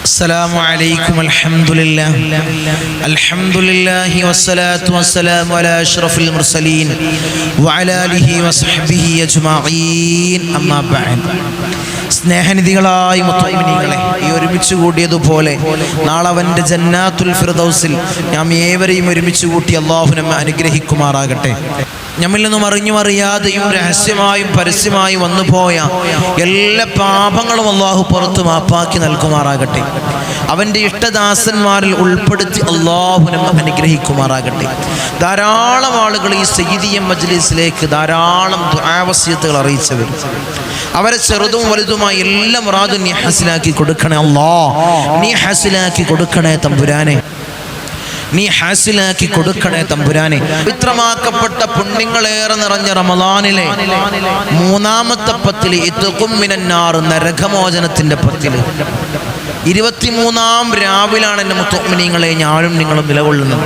السلام عليكم الحمد لله والصلاة والسلام على أشرف المرسلين وعلى آله وصحبه أجمعين أما بعد. സ്നേഹനിധികളായ മുഅ്മിനീങ്ങളെ, ഈ ഒരുമിച്ച് കൂടിയതുപോലെ നാളെ അവൻ്റെ ജന്നാത്തുൽ ഫിർദൗസിൽ നാം ഏവരെയും ഒരുമിച്ച് കൂട്ടി അല്ലാഹു നമ്മെ അനുഗ്രഹിക്കുമാറാകട്ടെ. നമ്മിൽ നിന്നും അറിഞ്ഞും അറിയാതെയും രഹസ്യമായും പരസ്യമായും വന്നുപോയ എല്ലാ പാപങ്ങളും അല്ലാഹു പുറത്തു മാപ്പാക്കി നൽകുമാറാകട്ടെ. അവൻ്റെ ഇഷ്ടദാസന്മാരിൽ ഉൾപ്പെടുത്തി അല്ലാഹു നമ്മെ അനുഗ്രഹിക്കുമാറാകട്ടെ. ധാരാളം ആളുകൾ ഈ സയ്യിദിയ മജ്ലിസിലേക്ക് ധാരാളം ദുആ വസിയത്തുകൾ അറിയിച്ചവർ, അവരെ ചെറുതും വലുതുമായി എല്ലാം മുറാദും നീ ഹാസിലാക്കി കൊടുക്കണേ അല്ലാഹ്. നീ ഹാസിലാക്കി കൊടുക്കണേ തമ്പുരാനെ, നീ ഹാസിലാക്കി കൊടുക്കണേ തമ്പുരാനെ. പവിത്രമാക്കപ്പെട്ട പുണ്യങ്ങളേറെ നിറഞ്ഞ റമളാനിലെ മൂന്നാമത്തെ പത്തിൽ ഇത്ഖും മിനന്നാർ, നരകമോചനത്തിന്റെ പത്തിൽ 23-ാം രാവിലാണ് എൻ്റെ മുഅ്മിനീങ്ങളെ ഞാനും നിങ്ങളും നിലകൊള്ളുന്നത്.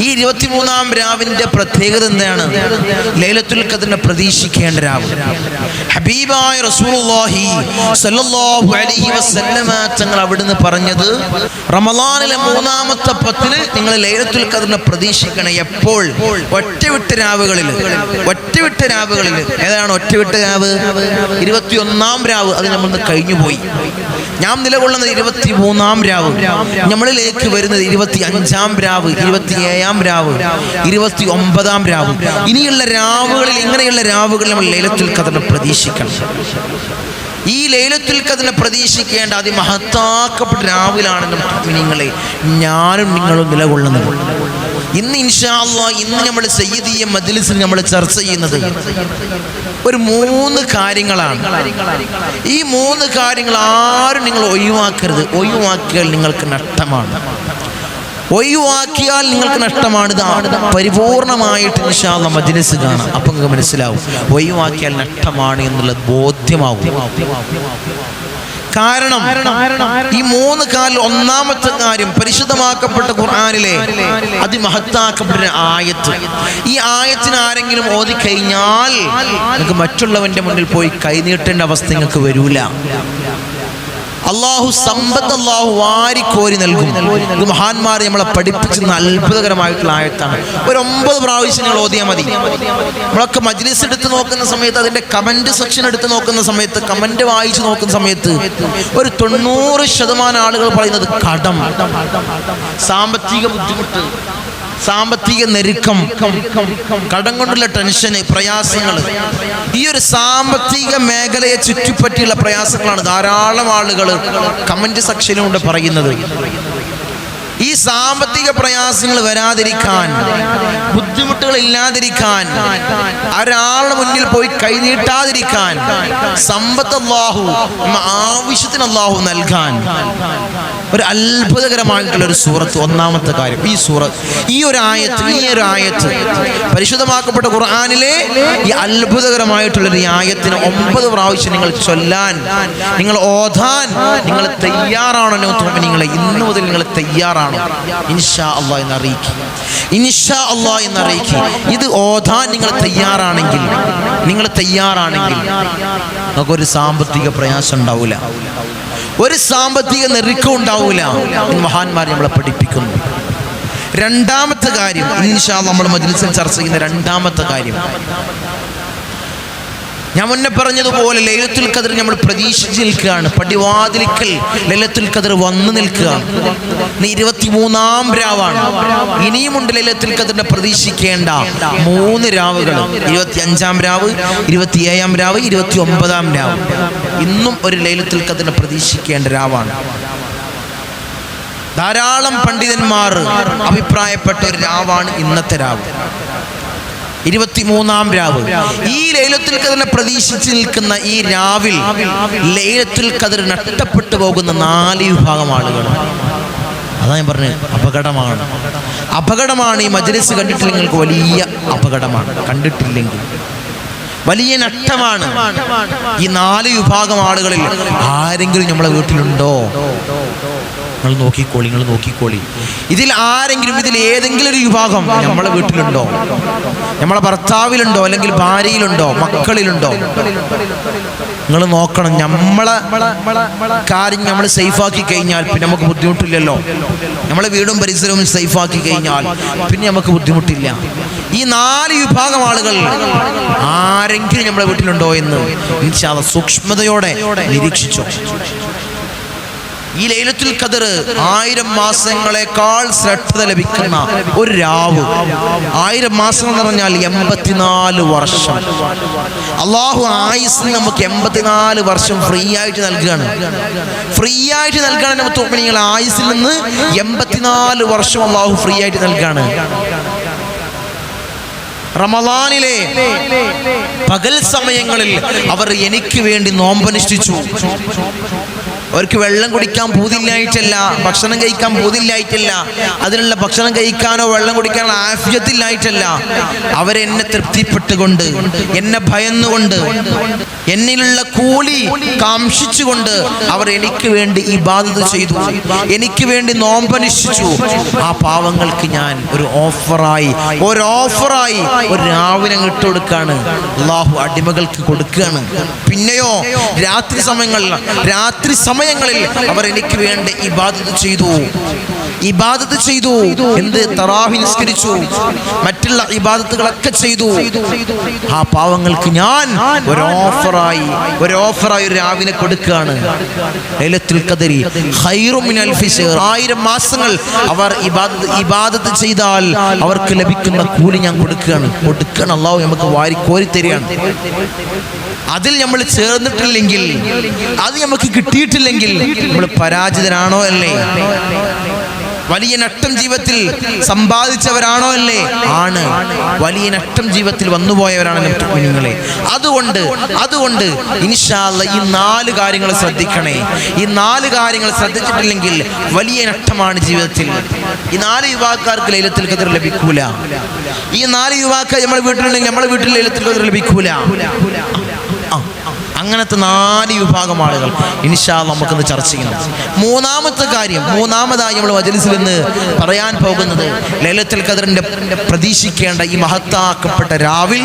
ഈ 23-ാം രാവിൻ്റെ പ്രത്യേകത എന്താണ്? ലൈലത്തുൽ ഖദ്റിനെ പ്രതീക്ഷിക്കേണ്ട രാവ്. ഹബീബായ റസൂലുള്ളാഹി സ്വല്ലല്ലാഹു അലൈഹി വസല്ലമ തങ്ങൾ അവിടുന്ന് പറഞ്ഞത്, റമളാനിലെ മൂന്നാമത്തെ പത്തിന് നിങ്ങൾ ലൈലത്തുൽ ഖദ്റിനെ പ്രതീക്ഷിക്കണം. എപ്പോൾ? ഒറ്റവിട്ട രാവുകളിൽ. ഏതാണ് ഒറ്റവിട്ട രാവ്? 21-ാം രാവ്. അത് നമ്മൾ കഴിഞ്ഞുപോയി. ഞാൻ നിലകൊള്ളുന്നത് 23-ാം രാവ്. നമ്മളിലേക്ക് വരുന്നത് 25-ാം രാവ്, 27-ാം രാവ്, 29-ാം രാവ്. ഇനിയുള്ള രാവുകളിൽ, ഇങ്ങനെയുള്ള രാവുകളിൽ നമ്മൾ ലൈലത്തുൽ ഖദ്റിനെ പ്രതീക്ഷിക്കണം. ഈ ലൈലത്തുൽ ഖദ്റിനെ പ്രതീക്ഷിക്കേണ്ട അതിമഹത്താക്കപ്പെട്ട രാവിലാണ് മുഅ്മിനീങ്ങളെ ഞാനും നിങ്ങളും നിലകൊള്ളുന്നത്. ഇന്ന് ഇൻഷാ അല്ലാഹ്, ഇന്ന് നമ്മൾ സയ്യിദിയ മജ്ലിസിൽ നമ്മൾ ചർച്ച ചെയ്യുന്നത് ഒരു 3 കാര്യങ്ങളാണ്. ഈ 3 കാര്യങ്ങൾ ആരും നിങ്ങൾ ഒഴിവാക്കരുത്. ഒഴിവാക്കിയാൽ നിങ്ങൾക്ക് നഷ്ടമാണ്. ഇത് പരിപൂർണമായിട്ട് ഇൻഷാ അല്ലാഹ് മജ്ലിസ് കാണാം. അപ്പം നിങ്ങൾക്ക് മനസ്സിലാവും ഒഴിവാക്കിയാൽ നഷ്ടമാണ് എന്നുള്ളത് ബോധ്യമാവും. കാരണം ഈ 3 കാര്യം, ഒന്നാമത്തെ കാര്യം പരിശുദ്ധമാക്കപ്പെട്ട ഖുർആനിലെ അതിമഹത്താക്കപ്പെട്ട ആയത്ത്. ഈ ആയത്തിന് ആരെങ്കിലും ഓതിക്കഴിഞ്ഞാൽ നിങ്ങൾക്ക് മറ്റുള്ളവന്റെ മുന്നിൽ പോയി കൈനീട്ടേണ്ട അവസ്ഥ നിങ്ങൾക്ക് വരൂല. അള്ളാഹു സമ്പത്ത് അള്ളാഹു വാരിക്കോരി നൽകും. ഇത് മഹാന്മാർ നമ്മളെ പഠിപ്പിച്ചിരുന്ന അത്ഭുതകരമായിട്ടുള്ള ആയത്താണ്. ഒരു 9 പ്രാവശ്യം നിങ്ങൾ ഓതിയാൽ മതി. നമ്മളൊക്കെ മജ്ലിസ് എടുത്ത് നോക്കുന്ന സമയത്ത്, അതിന്റെ കമന്റ് സെക്ഷൻ എടുത്ത് നോക്കുന്ന സമയത്ത്, കമന്റ് വായിച്ചു നോക്കുന്ന സമയത്ത് ഒരു 90% ആളുകൾ പറയുന്നത് കടം, സാമ്പത്തിക ബുദ്ധിമുട്ട്, സാമ്പത്തിക ഞെരുക്കം, കടം കൊണ്ടുള്ള ടെൻഷന്, പ്രയാസങ്ങൾ. ഈ ഒരു സാമ്പത്തിക മേഖലയെ ചുറ്റിപ്പറ്റിയുള്ള പ്രയാസങ്ങളാണ് ധാരാളം ആളുകൾ കമന്റ് സെക്ഷനിലൂടെ പറയുന്നത്. ഈ സാമ്പത്തിക പ്രയാസങ്ങൾ വരാതിരിക്കാൻ, ബുദ്ധിമുട്ടുകൾ ഇല്ലാതിരിക്കാൻ, ഒരാളുടെ മുന്നിൽ പോയി കൈനീട്ടാതിരിക്കാൻ, സമ്പത്ത് അല്ലാഹു ആവശ്യത്തിന് അല്ലാഹു നൽകാൻ ഒരു അത്ഭുതകരമായിട്ടുള്ള ഒരു സൂറത്ത്. ഒന്നാമത്തെ കാര്യം ഈ ഒരു ആയത്ത് പരിശുദ്ധമാക്കപ്പെട്ട ഖുർആനിലെ ഈ അത്ഭുതകരമായിട്ടുള്ളൊരു ആയത്തിന് 9 പ്രാവശ്യം നിങ്ങൾ ചൊല്ലാൻ, നിങ്ങൾ ഓതാൻ നിങ്ങൾ തയ്യാറാണോ? നിങ്ങളെ ഇന്നു മുതൽ നിങ്ങൾ തയ്യാറാണോ? ഇൻഷാ അല്ലാഹ് എന്ന് അറിയിക്കുക. ഇത് ഓതാൻ നിങ്ങൾ തയ്യാറാണെങ്കിൽ നമുക്കൊരു സാമ്പത്തിക പ്രയാസം ഉണ്ടാവില്ല, ഒരു സാമ്പത്തിക ഞെരുക്കം ഉണ്ടാവില്ല. മഹാന്മാർ നമ്മളെ പഠിപ്പിക്കുന്നു. രണ്ടാമത്തെ കാര്യം, ഇൻഷാ അല്ലാഹ് നമ്മൾ മജ്ലിസിൽ ചർച്ച ചെയ്യുന്ന രണ്ടാമത്തെ കാര്യം, ഞാൻ മുന്നേ പറഞ്ഞതുപോലെ ലൈലത്തുൽ ഖദ്ർ നമ്മൾ പ്രതീക്ഷിച്ച് നിൽക്കുകയാണ്. പടിവാതിലിക്കൽ ലൈലത്തുൽ ഖദ്ർ വന്നു നിൽക്കുകയാണ്. 23-ാം രാവാണ്. ഇനിയുമുണ്ട് ലൈലത്തുൽ ഖദ്റിനെ പ്രതീക്ഷിക്കേണ്ട 3 രാവുകൾ. 25-ാം രാവ്, 27-ാം രാവ്, 29-ാം രാവ്. ഇന്നും ഒരു ലൈലത്തുൽ ഖദ്റിനെ പ്രതീക്ഷിക്കേണ്ട രാവാണ്. ധാരാളം പണ്ഡിതന്മാർ അഭിപ്രായപ്പെട്ട ഒരു രാവാണ് ഇന്നത്തെ രാവ്, 23-ാം രാവ്. ഈ ലൈലത്തുൽ ഖദ്റിനെ പ്രതീക്ഷിച്ച് നിൽക്കുന്ന ഈ രാവിൽ ലൈലത്തുൽ ഖദ്ർ നഷ്ടപ്പെട്ടു പോകുന്ന 4 വിഭാഗം ആളുകൾ. അതാ ഞാൻ പറഞ്ഞത്, അപകടമാണ്. ഈ മജ്ലിസ് കണ്ടിട്ടില്ലെങ്കിൽ നിങ്ങൾക്ക് വലിയ അപകടമാണ്. കണ്ടിട്ടില്ലെങ്കിൽ വലിയ നഷ്ടമാണ്. ഈ 4 വിഭാഗം ആളുകളിൽ ആരെങ്കിലും നമ്മളെ വീട്ടിലുണ്ടോ? നിങ്ങൾ നോക്കിക്കോളി. ഇതിൽ ആരെങ്കിലും, ഇതിൽ ഏതെങ്കിലും ഒരു വിഭാഗം നമ്മളെ വീട്ടിലുണ്ടോ, നമ്മളെ ഭർത്താവിലുണ്ടോ, അല്ലെങ്കിൽ ഭാര്യയിലുണ്ടോ, മക്കളിലുണ്ടോ? നിങ്ങൾ നോക്കണം. നമ്മളെ കാര്യം നമ്മൾ സേഫാക്കി കഴിഞ്ഞാൽ പിന്നെ നമുക്ക് ബുദ്ധിമുട്ടില്ലല്ലോ. നമ്മളെ വീടും പരിസരവും സേഫാക്കി കഴിഞ്ഞാൽ പിന്നെ നമുക്ക് ബുദ്ധിമുട്ടില്ല. ഈ 4 വിഭാഗം ആളുകൾ ആരെങ്കിലും നമ്മളെ വീട്ടിലുണ്ടോ എന്ന് ഇൻഷാ അല്ലാഹ് സൂക്ഷ്മതയോടെ നിരീക്ഷിച്ചു. ഈ ലൈലത്തുൽ ഖദർ 1000 മാസങ്ങളെക്കാൾ ശ്രദ്ധ ലഭിക്കുന്ന ഒരു രാവ്. 1000 മാസം എന്ന് പറഞ്ഞാൽ 84 വർഷം. അള്ളാഹു ആയുസ്സിന് നമുക്ക് 84 വർഷം ഫ്രീ ആയിട്ട് നൽകുകയാണ്. നമുക്ക് മുഅ്മിനീങ്ങൾ ആയുസ്സിൽ നിന്ന് 84 വർഷം അള്ളാഹു ഫ്രീ ആയിട്ട് നൽകുകയാണ്. റമളാനിലെ പകൽ സമയങ്ങളിൽ അവർ എനിക്ക് വേണ്ടി നോമ്പനുഷ്ഠിച്ചു. അവർക്ക് വെള്ളം കുടിക്കാൻ പൂതില്ലായിട്ടല്ല, ഭക്ഷണം കഴിക്കാൻ പൂതില്ലായിട്ടല്ല, അതിനുള്ള ഭക്ഷണം കഴിക്കാനോ വെള്ളം കുടിക്കാനോ ആഫിയത്തില്ലായിട്ടല്ല. അവരെന്നെ തൃപ്തിപ്പെട്ടുകൊണ്ട്, എന്നെ ഭയന്നുകൊണ്ട്, എന്നിലുള്ള കൂലി കാംക്ഷിച്ചുകൊണ്ട് അവർ എനിക്ക് വേണ്ടി ഇബാദത്ത് ചെയ്തു, എനിക്ക് വേണ്ടി നോമ്പനുഷ്ഠിച്ചു. ആ പാവങ്ങൾക്ക് ഞാൻ ഒരു ഓഫറായി ഒരു രാവിനെ ഇട്ടുകൊടുക്കാണ്. അള്ളാഹു അടിമകൾക്ക് കൊടുക്കുകയാണ്. പിന്നെയോ രാത്രി സമയങ്ങളിൽ അവർ എനിക്ക് വേണ്ടി ഇബാദത്ത് ചെയ്തു. എന്ത്? തറാവി നിസ്കരിച്ചു, മറ്റുള്ള ഇബാദത്തുകളൊക്കെ ചെയ്തു. ആ പാവങ്ങൾക്ക് ഞാൻ ഒരു ഓഫറായി ഒരു രാവിനെ കൊടുക്കുകയാണ്. ലൈലത്തുൽ ഖദരി ഖൈറു മിൻ അൽഫി ശഹർ. 1000 മാസങ്ങൾ അവർ ഇബാദത്ത് ചെയ്താൽ അവർക്ക് ലഭിക്കുന്ന കൂലി ഞാൻ കൊടുക്കുകയാണ്. അള്ളാഹു നമുക്ക് വാരിക്കോരി തരികയാണ്. അതിൽ നമ്മൾ ചേർന്നിട്ടില്ലെങ്കിൽ, അത് നമുക്ക് കിട്ടിയിട്ടില്ലെങ്കിൽ നമ്മൾ പരാജിതരാണോ അല്ലേ? വലിയ നഷ്ടം ജീവിതത്തിൽ സമ്പാദിച്ചവരാണോ അല്ലേ? ആണ്. വലിയ നഷ്ടം ജീവിതത്തിൽ വന്നുപോയവരാണ് മുഅ്മിനീങ്ങളെ. അതുകൊണ്ട് ഇൻഷാ അല്ലാഹ് ഈ 4 കാര്യങ്ങൾ ശ്രദ്ധിക്കണേ. ഈ 4 കാര്യങ്ങൾ ശ്രദ്ധിച്ചിട്ടില്ലെങ്കിൽ വലിയ നഷ്ടമാണ് ജീവിതത്തിൽ. ഈ 4 വിഭാഗക്കാർക്ക് ലൈലത്തുൽ ഖദർ ലഭിക്കൂല. ഈ 4 വിഭാഗക്കാർ നമ്മുടെ വീട്ടിലുണ്ടെങ്കിൽ നമ്മുടെ വീട്ടിൽ ലൈലത്തുൽ ഖദർ ലഭിക്കൂല. അങ്ങനത്തെ 4 വിഭാഗം ആളുകൾ ഇൻഷാ അല്ലാഹ് നമുക്കിന്ന് ചർച്ച ചെയ്യണം. മൂന്നാമതായി നമ്മൾ മജ്‌ലിസിൽ നിന്ന് പറയാൻ പോകുന്നത് ലൈലത്തുൽ ഖദറിന്റെ പ്രതീക്ഷിക്കേണ്ട ഈ മഹത്താക്കപ്പെട്ട രാവിൽ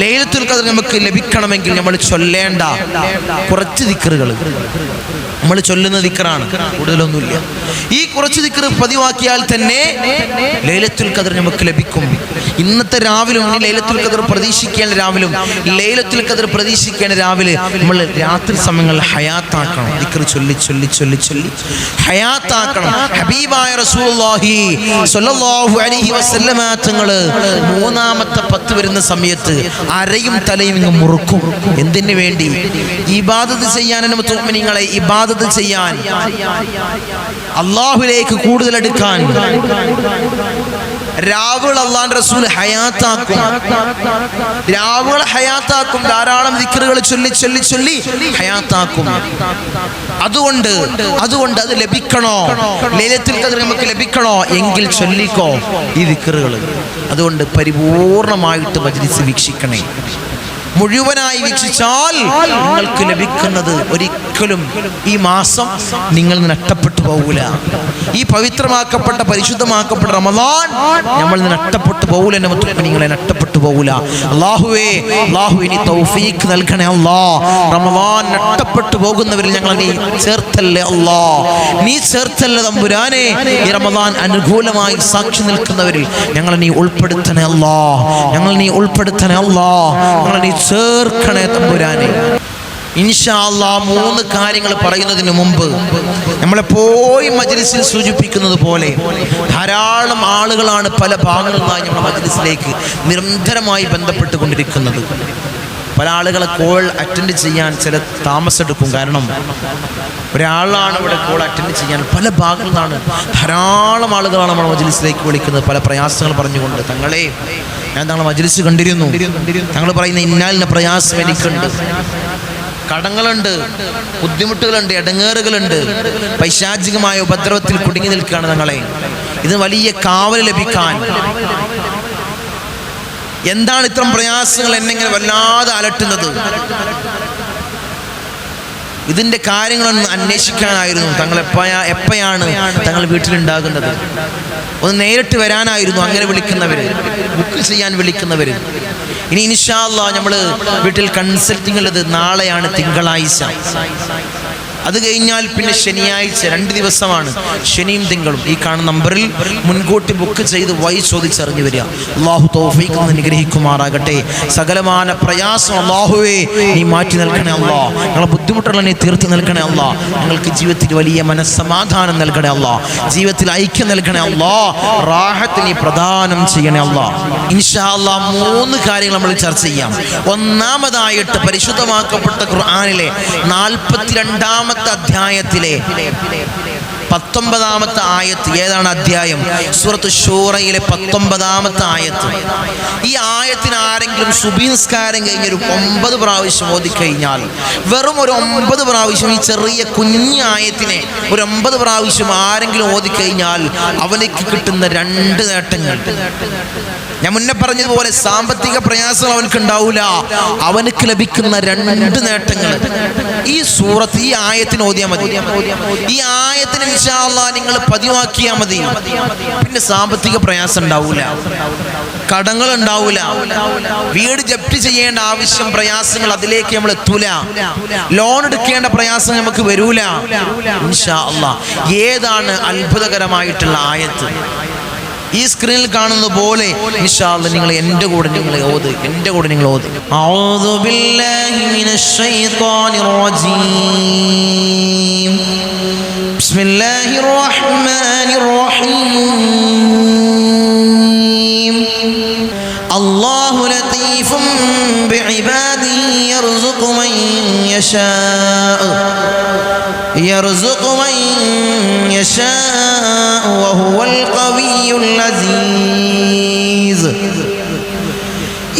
ലൈലത്തുൽ ഖദർ നമുക്ക് ലഭിക്കണമെങ്കിൽ നമ്മൾ ചൊല്ലേണ്ട കുറച്ച് ദിക്റുകൾ. നമ്മൾ ചൊല്ലുന്ന ദിക്റാണ്, കൂടുതലൊന്നുമില്ല. ഈ കുറച്ച് ദിക്ർ പതിവാക്കിയാൽ തന്നെ ലൈലത്തുൽ ഖദർ നമുക്ക് ലഭിക്കും. ഇന്നത്തെ രാവിലും ലൈലത്തുൽ ഖദർ പ്രതീക്ഷിക്കേണ്ട രാവിലെ നമ്മൾ രാത്രി സമയങ്ങളിൽ ഹയാത്താക്കണം. ദിക്ർ ചൊല്ലി ഹയാത്താക്കണം. ഹബീബായ റസൂലുള്ളാഹി സ്വല്ലല്ലാഹു അലൈഹി വസല്ലമ തങ്ങൾ 3-ാമത്തെ 10 വരുന്ന സമയത്ത് അരയും തലയും ഇങ്ങ് മുറുക്കും. എന്തിനു വേണ്ടി? ഇബാദത്ത് ചെയ്യാൻ, മുഅ്മിനീങ്ങളെ ഇബാദത്ത് ചെയ്യാൻ, അല്ലാഹുവിലേക്ക് കൂടുതൽ അടുക്കാൻ. രാവുകൾ അല്ലാഹുവിന്റെ റസൂൽ ഹയാത്താക്കും. ധാരാളം ദിക്റുകൾ ചൊല്ലി ഹയാത്താക്കും. അതുകൊണ്ട് അത് ലഭിക്കണോ, ലൈലത്തുൽ ഖദർ നമുക്ക് ലഭിക്കണോ എങ്കിൽ ചൊല്ലിക്കോ ഈ ദിക്റുകൾ. അതുകൊണ്ട് പരിപൂർണമായിട്ട് മജ്‌ലിസ് വീക്ഷിക്കണേ. മുഴുവനായി വീക്ഷിച്ചാൽ നിങ്ങൾക്ക് ലഭിക്കുന്നത് ഒരിക്കലും ഈ മാസം നിങ്ങൾ നഷ്ടപ്പെട്ടു പോകൂല. ഈ പവിത്രമാക്കപ്പെട്ട പരിശുദ്ധമാക്കപ്പെട്ട റമളാൻ നമ്മൾ നഷ്ടപ്പെട്ടു പോകൂല. നിങ്ങളെ നഷ്ടപ്പെട്ടു പോകൂല. അല്ലാഹു ഇനി തൗഫീഖ് നൽകണേ അല്ലാഹ്. റമളാൻ നഷ്ടപ്പെട്ടു പോകുന്നവരിൽ ഞങ്ങൾ നീ ചേർത്തല്ലേ അല്ലാഹ്. നീ ചേർത്തല്ലേ തമ്പുരാനെ. ഈ റമളാൻ അനുകൂലമായി സാക്ഷി നിൽക്കുന്നവരിൽ ഞങ്ങൾ നീ ഉൾപ്പെടുത്തണേ അല്ലാഹ്. ഞങ്ങൾ നീ ചേർക്കണേ തമ്പുരാനെ. ഇൻഷാ അല്ലാഹ് 3 കാര്യങ്ങൾ പറയുന്നതിന് മുമ്പ് നമ്മളെപ്പോഴും മജ്‌ലിസിൽ സൂചിപ്പിക്കുന്നത് പോലെ ധാരാളം ആളുകളാണ് പല ഭാഗങ്ങളിൽ നിന്നായി നമ്മുടെ മജ്‌ലിസിലേക്ക് നിരന്തരമായി ബന്ധപ്പെട്ടുകൊണ്ടിരിക്കുന്നത്. പല ആളുകളെ കോൾ അറ്റൻഡ് ചെയ്യാൻ ചില താമസമെടുക്കും. കാരണം ഒരാളാണ് ഇവിടെ കോൾ അറ്റൻഡ് ചെയ്യാൻ. പല ഭാഗങ്ങളിൽ നിന്നാണ് ധാരാളം ആളുകളാണ് നമ്മുടെ മജ്‌ലിസിലേക്ക് വിളിക്കുന്നത്, പല പ്രയാസങ്ങൾ പറഞ്ഞുകൊണ്ട്. തങ്ങളെ, ഞാൻ തങ്ങളെ മജ്‌ലിസ് കണ്ടിരുന്നു, തങ്ങൾ പറയുന്ന ഇന്നാലിൻ്റെ പ്രയാസം എനിക്കുണ്ട്, കടങ്ങളുണ്ട്, ബുദ്ധിമുട്ടുകളുണ്ട്, ഇടങ്ങേറുകളുണ്ട്, പൈശാചികമായ ഉപദ്രവത്തിൽ കുടുങ്ങി നിൽക്കുകയാണ് തങ്ങളെ. ഇത് വലിയ കാവൽ ലഭിക്കാൻ എന്താണ് ഇത്തരം പ്രയാസങ്ങൾ എന്നെങ്ങനെ വല്ലാതെ അലട്ടുന്നത്? ഇതിൻ്റെ കാര്യങ്ങളൊന്ന് അന്വേഷിക്കാനായിരുന്നു. തങ്ങൾ എപ്പോഴാണ് തങ്ങൾ വീട്ടിലുണ്ടാകുന്നത്, ഒന്ന് നേരിട്ട് വരാനായിരുന്നു അങ്ങനെ വിളിക്കുന്നവർ, ബുക്ക് ചെയ്യാൻ വിളിക്കുന്നവർ. ഇനി ഇൻഷാ അല്ലാഹ് നമ്മൾ വീട്ടിൽ കൺസൾട്ടിംഗ് ഉള്ളത് നാളെയാണ്, തിങ്കളാഴ്ച. അത് കഴിഞ്ഞാൽ പിന്നെ ശനിയാഴ്ച 2 ദിവസമാണ്, ശനിയും തിങ്കളും. ഈ കാണുന്ന നമ്പറിൽ മുൻകൂട്ടി ബുക്ക് ചെയ്ത് വഴി ചോദിച്ചറിഞ്ഞു വരിക. അള്ളാഹു തൗഫീഖ് അനുഗ്രഹിക്കുമാറാകട്ടെ. സകലമാന പ്രയാസം അള്ളാഹുവേ നീ മാറ്റി നൽകണേ അല്ലാ. ഞങ്ങളെ ബുദ്ധിമുട്ടുള്ള നീ തീർത്ത് നൽകണേ അല്ലാ. ഞങ്ങൾക്ക് ജീവിതത്തിൽ വലിയ മനസ്സമാധാനം നൽകണേ അല്ലാ. ജീവിതത്തിൽ ഐക്യം നൽകണേ അല്ലാ. റാഹത്ത് നീ പ്രദാനം ചെയ്യണേ അല്ലാ. ഇൻഷാ അല്ലാഹ് 3 കാര്യങ്ങൾ നമ്മൾ ചർച്ച ചെയ്യാം. ഒന്നാമതായിട്ട് പരിശുദ്ധമാക്കപ്പെട്ട ഖുർആനിലെ 42-ാമത്തെ അധ്യായത്തിലെ 19-ാമത്തെ ആയത്ത്. ഏതാണ് അധ്യായം? സൂറത്ത് ശൂറയിലെ 19-ാമത്തെ ആയത്ത്. ഈ ആയത്തിന് ആരെങ്കിലും സുബഹി നിസ്കാരം കഴിഞ്ഞൊരു 9 പ്രാവശ്യം ഓതിക്കഴിഞ്ഞാൽ, വെറും ഒരു 9 പ്രാവശ്യം, ഈ ചെറിയ കുഞ്ഞു ആയത്തിനെ ഒരു 9 പ്രാവശ്യം ആരെങ്കിലും ഓതിക്കഴിഞ്ഞാൽ അവനക്ക് കിട്ടുന്ന 2 നേട്ടങ്ങൾ. ഞാൻ മുന്നേ പറഞ്ഞതുപോലെ സാമ്പത്തിക പ്രയാസം അവനക്ക് ഉണ്ടാവില്ല, അവനക്ക് ലഭിക്കുന്ന 2 നേട്ടങ്ങൾ. ഈ സൂറത്ത്, ഈ ആയത്തിന് ഓതിയാൽ മതി. ഈ ആയത്തിന് ഇൻഷാ അല്ലാഹ് നിങ്ങൾ പതിവാക്കിയാൽ മതി. പിന്നെ സാമ്പത്തിക പ്രയാസം ഉണ്ടാവില്ല, കടങ്ങൾ ഉണ്ടാവില്ല, വീട് ജപ്തി ചെയ്യേണ്ട ആവശ്യം, പ്രയാസങ്ങൾ അതിലേക്ക് നമ്മൾ എത്തൂല, ലോൺ എടുക്കേണ്ട പ്രയാസം നമുക്ക് വരൂല ഇൻഷാ അല്ലാഹ്. ഏതാണ് അത്ഭുതകരമായിട്ടുള്ള ആയത്ത്? ഈ സ്ക്രീനിൽ കാണുന്നത് പോലെ ഇൻഷാ അല്ലാഹ് നിങ്ങൾ എൻ്റെ കൂടെ നിങ്ങൾ ഓത്. അഊദു ബില്ലാഹി മിനശ് ശൈത്വാനിർ റജീം. ബിസ്മില്ലാഹിർ റഹ്മാനിർ റഹീം. അല്ലാഹു ലതീഫും ബിഇബാദിഹി യർസുഖു മൻ യശാഉ വഹുവൽ ഖവിയ്യുൽ അസീസ്.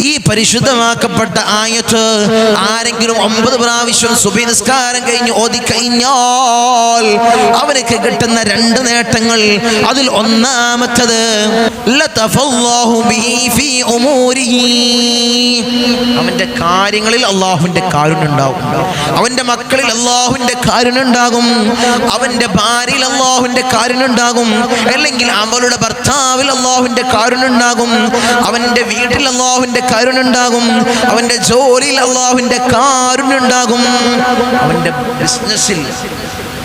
ഈ പരിശുദ്ധമാക്കപ്പെട്ട ആയത്ത് ആരെങ്കിലും 9 പ്രാവശ്യം സുബഹി നിസ്കാരം കഴിഞ്ഞ് ഓതിക്കഴിഞ്ഞാൽ അവനക്ക് കിട്ടുന്ന 2 നേട്ടങ്ങൾ. അതിൽ ഒന്നാമത്തത് ലതഫല്ലാഹു ബിഹി ഫീ ഉമൂരിഹി. അവന്റെ കാര്യങ്ങളിൽ അല്ലാഹുവിന്റെ കാരുണ്യം ഉണ്ടാകും, അവന്റെ മക്കളിൽ അല്ലാഹുവിന്റെ കാരുണ്യം ഉണ്ടാകും, അവന്റെ ഭാര്യയിൽ അല്ലാഹുവിന്റെ കാരുണ്യം ഉണ്ടാകും, അല്ലെങ്കിൽ അവളുടെ ഭർത്താവിൽ അല്ലാഹുവിന്റെ കാരുണ്യം ഉണ്ടാകും, അവന്റെ വീട്ടിൽ അല്ലാഹുവിന്റെ കാരുണ്യം ഉണ്ടാകും, അവന്റെ ജോലിയിൽ അല്ലാഹുവിന്റെ കാരുണ്യം ഉണ്ടാകും, അവന്റെ ബിസിനസ്സിൽ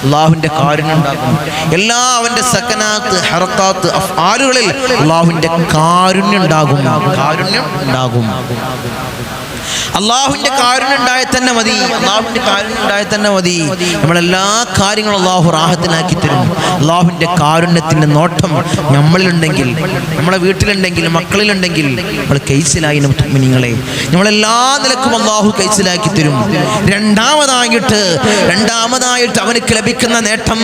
അല്ലാഹുവിന്റെ കാരുണ്യം ഉണ്ടാകും, എല്ലാ അവന്റെ സകനാത്ത് ഹറക്കാത്ത് അഫ്ആലുകളിൽ അല്ലാഹുവിന്റെ കാരുണ്യം ഉണ്ടാകും. അള്ളാഹുവിന്റെ കാരുണ്യം ഉണ്ടായാൽ തന്നെ മതി. നമ്മളെല്ലാ കാര്യങ്ങളും അള്ളാഹു റാഹത്തിനാക്കി തരും. അള്ളാഹുവിന്റെ കാരുണ്യത്തിന്റെ നോട്ടം നമ്മളിലുണ്ടെങ്കിൽ, നമ്മളെ വീട്ടിലുണ്ടെങ്കിൽ, മക്കളിലുണ്ടെങ്കിൽ നമ്മൾ കൈസിലായി. മുഅ്മിനീങ്ങളെ, നമ്മളെല്ലാ നിലക്കും അള്ളാഹു കൈസിലാക്കി തരും. രണ്ടാമതായിട്ട് അവനക്ക് ലഭിക്കുന്ന നേട്ടം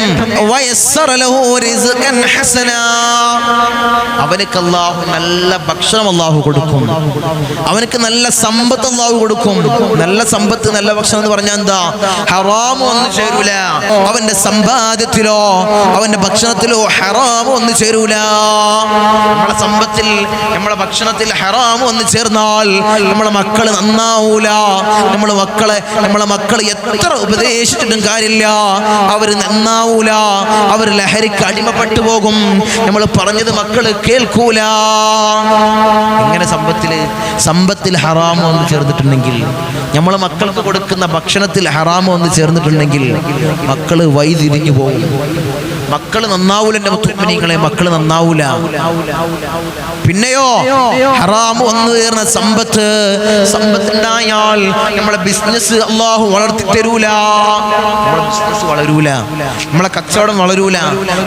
അവനക്ക് അള്ളാഹു നല്ല ഭക്ഷണം അള്ളാഹു കൊടുക്കും, അവനക്ക് നല്ല സമ്പത്ത് അള്ളാഹു കൊടുക്കും. നല്ല സമ്പത്ത്, നല്ല ഭക്ഷണം എന്ന് പറഞ്ഞാൽ എന്താ? ഹറാമ് ഒന്നും ചേരൂല. അവന്റെ സമ്പാദ്യത്തിലോ അവന്റെ ഭക്ഷണത്തിലോ ഹറാമ് ഒന്നും ചേരൂല. നമ്മളെ സമ്പത്തിൽ, നമ്മളെ ഭക്ഷണത്തിൽ ഹറാമ് ഒന്നും ചേർന്നാൽ നമ്മളെ മക്കള് നന്നാവൂല. നമ്മളെ മക്കള് എത്ര ഉപദേശിച്ചിട്ടും കാര്യമില്ല, അവര് നന്നാവൂല. അവർ ലഹരിക്ക് അടിമപ്പെട്ടു പോകും. നമ്മൾ പറഞ്ഞത് മക്കള് കേൾക്കൂല. ഇങ്ങനെ സമ്പത്തിൽ ഹറാമോ ഒന്ന് ചേർന്നിട്ടുണ്ടെങ്കിൽ, നമ്മളെ മക്കൾക്ക് കൊടുക്കുന്ന ഭക്ഷണത്തിൽ ഹറാമോ ഒന്ന് ചേർന്നിട്ടുണ്ടെങ്കിൽ മക്കള് വഴിതിരിഞ്ഞു പോകും. മക്കള് നന്നാവൂല. എൻ്റെ മുത്തുമിനിങ്ങളെ, മക്കള് നന്നാവൂല. പിന്നെയോ ഹറാമ് വന്നു ചേർന്ന സമ്പത്തുണ്ടായാൽ നമ്മളെ ബിസിനസ് അള്ളാഹു വളർത്തി തരൂല. നമ്മളെ ബിസിനസ് വളരൂല, നമ്മളെ കച്ചവടം വളരൂല,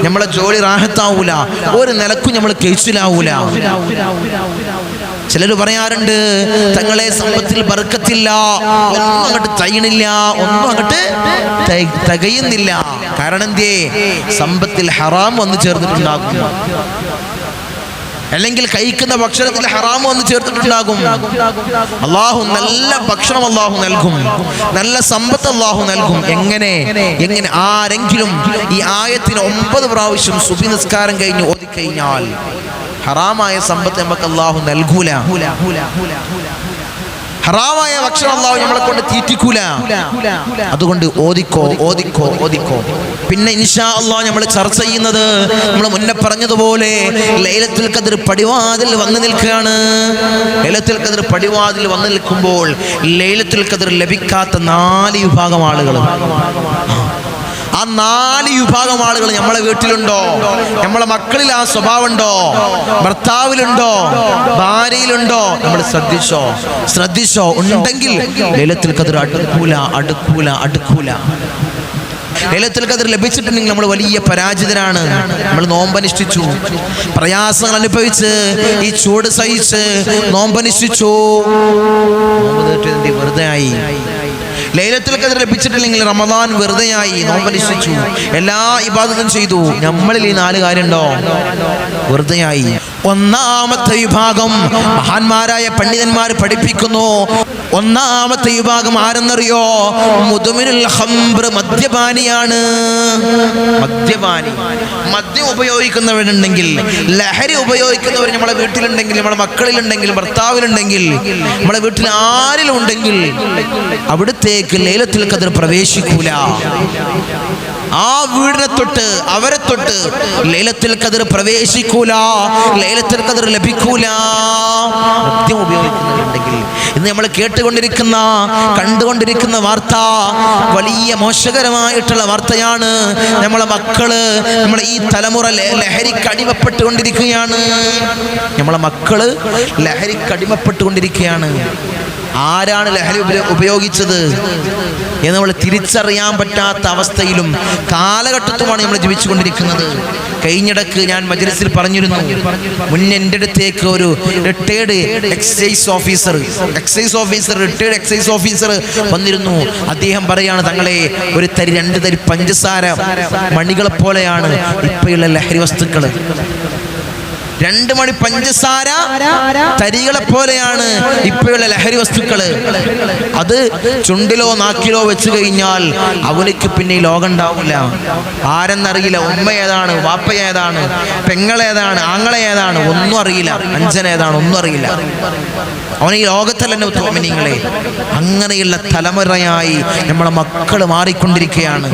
നമ്മളെ ജോലി റാഹത്താവൂല, ഒരു നിലക്കും നമ്മൾ കേസിലാവൂല. ചിലർ പറയാറുണ്ട്, തങ്ങളെ സമ്പത്തിൽ ബർക്കത്തില്ല, ഒന്നും അങ്ങോട്ട് തയ്യണില്ല, ഒന്നും അങ്ങോട്ട് തികയുന്നില്ല. കാരണം എന്തേ? സമ്പത്തിൽ ഹറാം വന്ന് ചേർന്നിട്ടുണ്ടാകും, അല്ലെങ്കിൽ കഴിക്കുന്ന ഭക്ഷണത്തിൽ ഹറാം വന്ന് ചേർത്തിട്ടുണ്ടാകും. അള്ളാഹു നല്ല ഭക്ഷണം അള്ളാഹു നൽകും, നല്ല സമ്പത്ത് അള്ളാഹു നൽകും. എങ്ങനെ? ആരെങ്കിലും ഈ ആയത്തിന് 9 പ്രാവശ്യം സുബഹി നിസ്കാരം കഴിഞ്ഞ് ഓതിക്കഴിഞ്ഞാൽ ഹറാമായ സമ്പത്ത് നമുക്ക് അള്ളാഹു നൽകൂല. ഹറാമായ ഭക്ഷണം അല്ലാഹു നമ്മളെ കൊണ്ട് തീറ്റിക്കൂല. അതുകൊണ്ട് ഓദിക്കോ. പിന്നെ ഇൻഷാ അല്ലാഹ് നമ്മൾ ചർച്ച ചെയ്യുന്നത് നമ്മൾ മുന്നേ പറഞ്ഞതുപോലെ ലൈലത്തുൽ ഖദ്ർ പടിവാതിൽ വന്നു നിൽക്കുകയാണ്. ലൈലത്തുൽ ഖദ്ർ പടിവാതിൽ വന്നു നിൽക്കുമ്പോൾ ലൈലത്തുൽ ഖദ്ർ ലഭിക്കാത്ത 4 വിഭാഗം ആളുകൾ, ആ 4 വിഭാഗം ആളുകൾ നമ്മളെ വീട്ടിലുണ്ടോ? നമ്മളെ മക്കളിൽ ആ സ്വഭാവം ഉണ്ടോ? ഭർത്താവിലുണ്ടോ? ഭാര്യയിലുണ്ടോ? നമ്മൾ ശ്രദ്ധിച്ചോ. ഉണ്ടെങ്കിൽ ലൈലത്തുൽ ഖദ്ർ അടുക്കൂല. ലൈലത്തുൽ ഖദ്ർ ലഭിച്ചിട്ടുണ്ടെങ്കിൽ നമ്മൾ വലിയ പരാജിതരാണ്. നമ്മൾ നോമ്പനുഷ്ഠിച്ചു, പ്രയാസങ്ങൾ അനുഭവിച്ച്, ഈ ചൂട് സഹിച്ച് നോമ്പനുഷ്ഠിച്ചു, വെറുതെ ആയി. ലൈലത്തുൽ ഖദ്ർ ലഭിച്ചിട്ടില്ലെങ്കിൽ റമദാൻ വെറുതെയായി, നോമ്പനുഷ്ഠിച്ചു, എല്ലാ ഇബാദത്തും ചെയ്തു, നമ്മളിൽ ഈ 4 കാര്യമുണ്ടോ? വെറുതെയായി. ഒന്നാമത്തെ വിഭാഗം മഹാന്മാരായ പണ്ഡിതന്മാർ പഠിപ്പിക്കുന്നു. ഒന്നാമത്തെ വിഭാഗം ആരെന്നറിയോ? മുദ്മിനുൽ ഖംർ, മദ്യപാനിയാണ്. മദ്യം ഉപയോഗിക്കുന്നവരുണ്ടെങ്കിൽ, ലഹരി ഉപയോഗിക്കുന്നവർ നമ്മളെ വീട്ടിലുണ്ടെങ്കിൽ, നമ്മളെ മക്കളിലുണ്ടെങ്കിൽ, ഭർത്താവിലുണ്ടെങ്കിൽ, നമ്മളെ വീട്ടിൽ ആരിലും ഉണ്ടെങ്കിൽ അവിടത്തേക്ക് ലൈലത്തുൽ ഖദ്ർ പ്രവേശിക്കൂല. ആ വീടിനെ തൊട്ട്, അവരെ തൊട്ട് ലൈലത്തുൽ ഖദ്ർ പ്രവേശിക്കൂല, ലൈലത്തുൽ ഖദ്ർ ലഭിക്കൂല. മദ്യം ഉപയോഗിക്കുന്നുണ്ടെങ്കിൽ ഇന്ന് നമ്മൾ കേട്ടുകൊണ്ടിരിക്കുന്ന, കണ്ടുകൊണ്ടിരിക്കുന്ന വാർത്ത വലിയ മോശകരമായിട്ടുള്ള വാർത്തയാണ്. നമ്മളെ മക്കള്, നമ്മളെ ഈ തലമുറ ലഹരിക്ക് അടിമപ്പെട്ടുകൊണ്ടിരിക്കുകയാണ്. നമ്മളെ മക്കള് ലഹരിക്ക് അടിമപ്പെട്ടുകൊണ്ടിരിക്കുകയാണ്. ആരാണ് ലഹരി ഉപയോഗിച്ചത് എന്ന് നമ്മൾ തിരിച്ചറിയാൻ പറ്റാത്ത അവസ്ഥയിലും കാലഘട്ടത്തുമാണ് നമ്മൾ ജീവിച്ചുകൊണ്ടിരിക്കുന്നത്. കഴിഞ്ഞിടക്ക് ഞാൻ മജ്‌ലിസിൽ പറഞ്ഞിരുന്നു, മുന്നേ എൻ്റെ അടുത്തേക്ക് ഒരു retired excise officer retired excise officer വന്നിരുന്നു. അദ്ദേഹം പറയാണ്, തങ്ങളെ ഒരു തരി 2 തരി പഞ്ചസാര മണികളെ പോലെയാണ് ഇപ്പോഴുള്ള ലഹരി വസ്തുക്കൾ. 2 മണി പഞ്ചസാര തരികളെ പോലെയാണ് ഇപ്പോഴുള്ള ലഹരി വസ്തുക്കള്. അത് ചുണ്ടിലോ നാക്കിലോ വെച്ച് കഴിഞ്ഞാൽ അവനിക്ക് പിന്നെ ഈ ലോകം ഉണ്ടാവില്ല. ആരെന്നറിയില്ല, ഉമ്മ ഏതാണ്, വാപ്പ ഏതാണ്, പെങ്ങളേതാണ്, ആങ്ങളെ ഏതാണ്, ഒന്നും അറിയില്ല, അഞ്ചൻ ഏതാണ്, ഒന്നും അറിയില്ല. അവൻ ഈ ലോകത്തല്ല തോമിനിങ്ങളെ. അങ്ങനെയുള്ള തലമുറയായി നമ്മളെ മക്കള് മാറിക്കൊണ്ടിരിക്കുകയാണ്.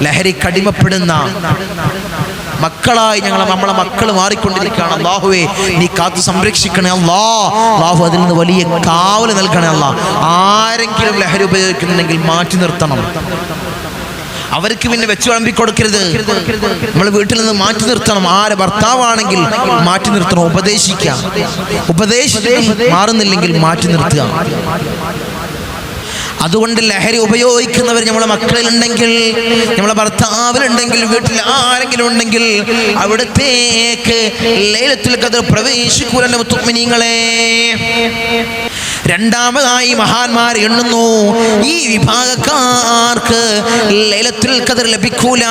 ലഹരിക്കടിമപ്പെടുന്ന മക്കളായി നമ്മളെ മക്കൾ മാറിക്കൊണ്ടിരിക്കുകയാണ്. അല്ലാഹുവേ, നീ കാത്തു സംരക്ഷിക്കണേ അല്ലാഹു. അതിൽ നിന്ന് വലിയ കാവല് നൽകണേ അല്ലാഹ്. ആരെങ്കിലും ലഹരി ഉപയോഗിക്കുന്നുണ്ടെങ്കിൽ മാറ്റി നിർത്തണം. അവർക്ക് പിന്നെ വെച്ച് വിളമ്പി കൊടുക്കരുത്. നമ്മൾ വീട്ടിൽ നിന്ന് മാറ്റി നിർത്തണം. ആരെ ഭർത്താവാണെങ്കിൽ മാറ്റി നിർത്തണം. ഉപദേശിച്ചിട്ട് മാറുന്നില്ലെങ്കിൽ മാറ്റി നിർത്തുക. അതുകൊണ്ട് ലഹരി ഉപയോഗിക്കുന്നവർ നമ്മളെ മക്കളിലുണ്ടെങ്കിൽ, നമ്മളെ ഭർത്താവിലുണ്ടെങ്കിൽ, വീട്ടിൽ ആരെങ്കിലും ഉണ്ടെങ്കിൽ അവിടത്തേക്ക് ലൈലത്തുൽ ഖദ്ർ പ്രവേശിക്കൂല മുഅ്മിനീങ്ങളെ. രണ്ടാമതായി മഹാന്മാർ എണ്ണുന്നു, ഈ വിഭാഗക്കാർക്ക് ലൈലത്തുൽ ഖദ്ർ ലഭിക്കൂല.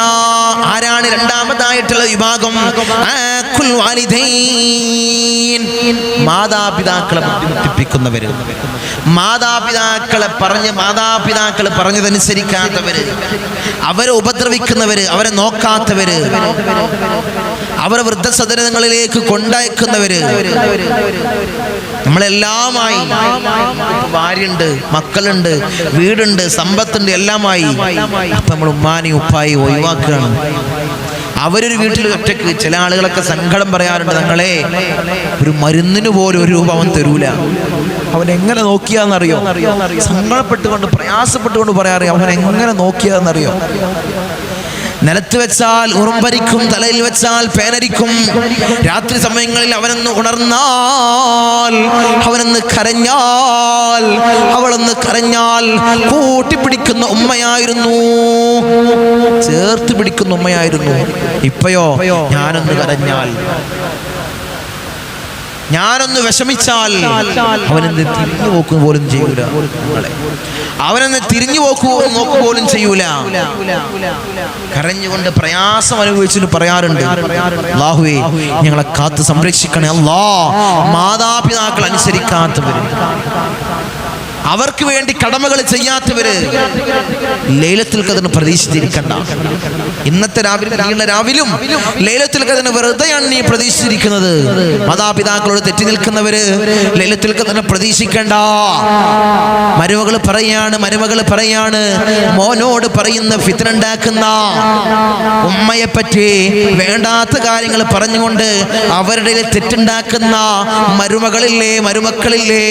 ആരാണ് രണ്ടാമതായിട്ടുള്ള വിഭാഗം? മാതാപിതാക്കളെ ബുദ്ധിമുട്ടിപ്പിക്കുന്നവര്, മാതാപിതാക്കൾ പറഞ്ഞതനുസരിക്കാത്തവര്, അവരെ ഉപദ്രവിക്കുന്നവര്, അവരെ നോക്കാത്തവര്, അവരെ വൃദ്ധസദനങ്ങളിലേക്ക് കൊണ്ടയക്കുന്നവര്. നമ്മളെല്ലാമായി ഭാര്യയുണ്ട്, മക്കളുണ്ട്, വീടുണ്ട്, സമ്പത്തുണ്ട്, എല്ലാമായി. അപ്പൊ നമ്മൾ ഉമ്മാനെയും ഉപ്പായും ഒഴിവാക്കുകയാണ്. അവരൊരു വീട്ടിൽ ഒറ്റക്ക്. ചില ആളുകളൊക്കെ സങ്കടം പറയാറുണ്ട്, തങ്ങളെ ഒരു മരുന്നിന് പോലും 1 രൂപ അവൻ തരൂല. അവൻ എങ്ങനെ നോക്കിയാന്നറിയോ? സങ്കടപ്പെട്ടുകൊണ്ട് പ്രയാസപ്പെട്ടുകൊണ്ട് പറയാറിയോ, അവൻ എങ്ങനെ നോക്കിയാന്നറിയോ? നിലത്ത് വെച്ചാൽ ഉറുമ്പരിക്കും, തലയിൽ വെച്ചാൽ പേനരിക്കും. രാത്രി സമയങ്ങളിൽ അവനൊന്ന് ഉണർന്നാൽ, അവനൊന്ന് കരഞ്ഞാൽ, അവളൊന്ന് കരഞ്ഞാൽ കൂട്ടിപ്പിടിക്കുന്ന ഉമ്മയായിരുന്നു, ചേർത്ത് പിടിക്കുന്ന ഉമ്മയായിരുന്നു. ഇപ്പോഴോ ഞാനൊന്ന് കരഞ്ഞാൽ, ഞാനൊന്ന് വിഷമിച്ചാൽ അവനെന്ന് തിരിഞ്ഞു നോക്കുക പോലും ചെയ്യൂല. അവനെന്ന് തിരിഞ്ഞു നോക്കുക പോലും ചെയ്യൂല. കരഞ്ഞുകൊണ്ട് പ്രയാസം അനുഭവിച്ചിട്ട് പറയാറുണ്ട്, അല്ലാഹുവേ ഞങ്ങളെ കാത്ത് സംരക്ഷിക്കണേ അല്ലാ. മാതാപിതാക്കൾ അനുസരിക്കാത്തവര്, അവർക്ക് വേണ്ടി കടമകൾ ചെയ്യാത്തവര് ലൈലത്തുൽ ഖദറിന് പ്രതീക്ഷിച്ചിരിക്കണ്ട. ഇന്നത്തെ രാവിലും ലൈലത്തുൽ ഖദറിന് വെറുതെയാണ് നീ പ്രതീക്ഷിച്ചിരിക്കുന്നത്. മാതാപിതാക്കളോട് തെറ്റി നിൽക്കുന്നവര് ലൈലത്തുൽ ഖദറിനെ പ്രതീക്ഷിക്കണ്ട. മരുമകൾ പറയാണ് മോനോട് പറയുന്ന ഫിത്ന ഉണ്ടാക്കുന്ന ഉമ്മയെ പറ്റി വേണ്ടാത്ത കാര്യങ്ങൾ പറഞ്ഞുകൊണ്ട് അവരുടെ തെറ്റുണ്ടാക്കുന്ന മരുമക്കളില്ലേ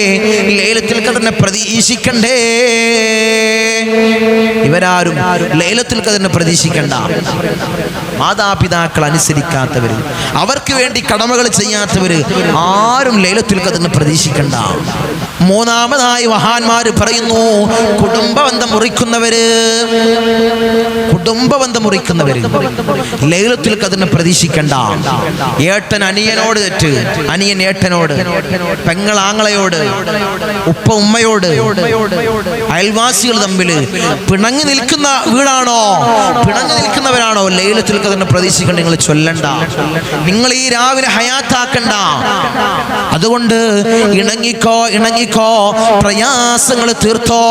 ലൈലത്തുൽ ഖദറിനെ പ്രതീക്ഷിക്കണ്ടേ? ഇവരാരും ലൈലത്തുൽ ഖദറിനെ പ്രതീക്ഷിക്കണ്ട. മാതാപിതാക്കൾ അനുസരിക്കാത്തവര്, അവർക്ക് വേണ്ടി കടമകൾ ചെയ്യാത്തവര് ആരും ലൈലത്തുൽ ഖദറിനെ പ്രതീക്ഷിക്കണ്ട. മൂന്നാമതായി മഹാന്മാര് പറയുന്നു, കുടുംബബന്ധം മുറിക്കുന്നവര് ലൈലത്തുൽ ഖദറിനെ പ്രതീക്ഷിക്കണ്ട. ഏട്ടൻ അനിയനോട് തെറ്റ്, അനിയൻ ഏട്ടനോട്, പെങ്ങൾ ആങ്ങളയോട്, ഉപ്പ ഉമ്മയോട്, അയൽവാസികൾ തമ്മിൽ പിണങ്ങി നിൽക്കുന്ന നിൽക്കുന്നവരാണോ ലൈലത്തുൽ ഖദറിനെ പ്രതീക്ഷിക്കേണ്ട? നിങ്ങൾ ചൊല്ലണ്ട, നിങ്ങൾ ഈ രാവിലെ ഹയാത്താക്കണ്ട. അതുകൊണ്ട് ഇണങ്ങിക്കോ, പ്രയാസങ്ങൾ തീർത്തോ.